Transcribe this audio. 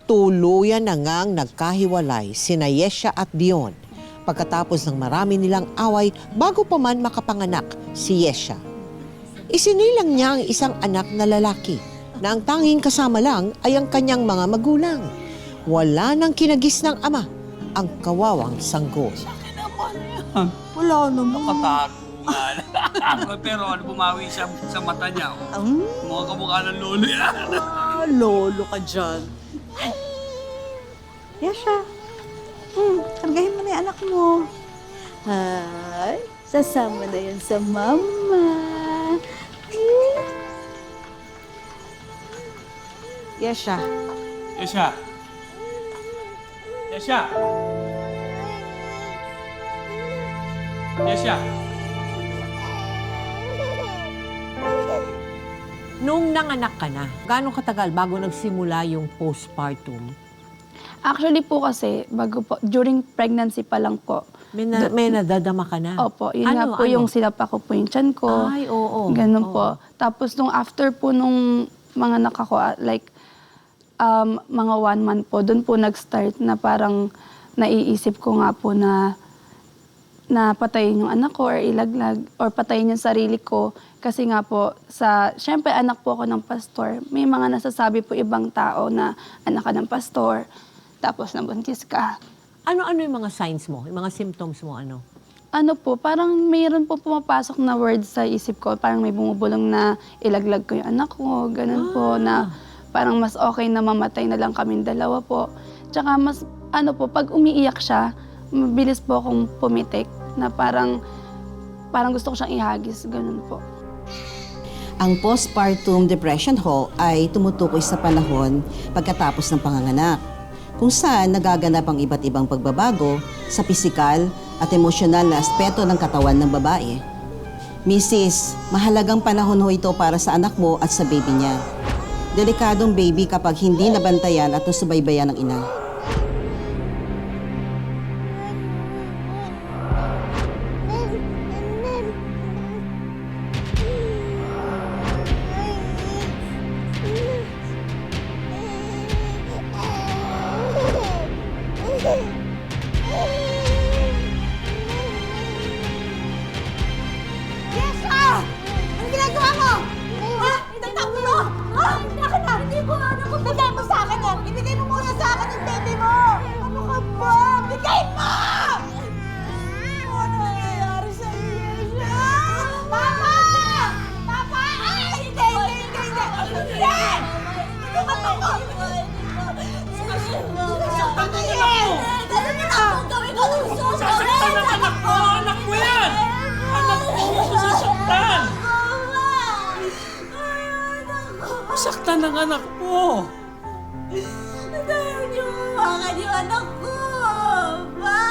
Tuluyan na ngang nagkahiwalay sina Yesha at Dion pagkatapos ng marami nilang away bago pa man makapanganak si Yesha. Isinilang niya ang isang anak na lalaki na ang tanging kasama lang ay ang kanyang mga magulang. Wala nang kinagis ng ama ang kawawang sanggol. Wala naman. Nakatago. Pero ano, bumawi siya sa mata niya. Mga kamukha ng lolo yan. Lolo ka dyan. Yesha, kargahin mo na yung anak mo. Ay, sasama na yan sa mama. Yesha. Yesha. Yesha. Yesha. Nung nanganak ka na, gaano katagal bago nagsimula yung postpartum? Actually po kasi, during pregnancy pa lang po. May nadadama ka na? Opo, yun nga po yung sinapa ko po yung tiyan ko. Ay, oo. Ganun Oo. po. Tapos nung after po nung mga nakako, like mga 1 month po, doon po nag-start na parang naiisip ko nga po na patayin yung anak ko or ilaglag or patayin yung sarili ko. Kasi nga po, syempre anak po ako ng pastor, may mga nasasabi po ibang tao na anak ka ng pastor, tapos nabuntis ka. Ano-ano yung mga signs mo? Yung mga symptoms mo, ano? Ano po, parang mayroon po pumapasok na words sa isip ko, parang may bumubulong na ilaglag ko yung anak ko, ganun po, na parang mas okay na mamatay na lang kaming dalawa po. Tsaka mas, pag umiiyak siya, mabilis po akong pumitik, na parang gusto ko siyang ihagis, ganun po. Ang postpartum depression ho ay tumutukoy sa panahon pagkatapos ng panganganak, kung saan nagaganap ang iba't ibang pagbabago sa pisikal at emosyonal na aspeto ng katawan ng babae. Mrs., mahalagang panahon ho ito para sa anak mo at sa baby niya. Delikadong baby kapag hindi nabantayan at nasubaybayan ng ina. Yesha! Ano ginagawa mo? Ha? Itatap mo? Ha? Akin na! Hindi ko ano kung bigay mo sa akin yan. Ibigay mo muna sa akin yung baby mo. Ano ka ba? Bigay mo! Ano nangyayari sa Yesha? Papa! Papa! Ay! Hindi! Hindi ba ito? Sasaktan ka yan! Ganun yun ako! Gawin ko ng susunod! Sasaktan ang anak ko! Anak mo yan! Anak ko! Sasaktan! Masaktan ang anak mo! Dahil niyo mawakan yung anak ko! Pa!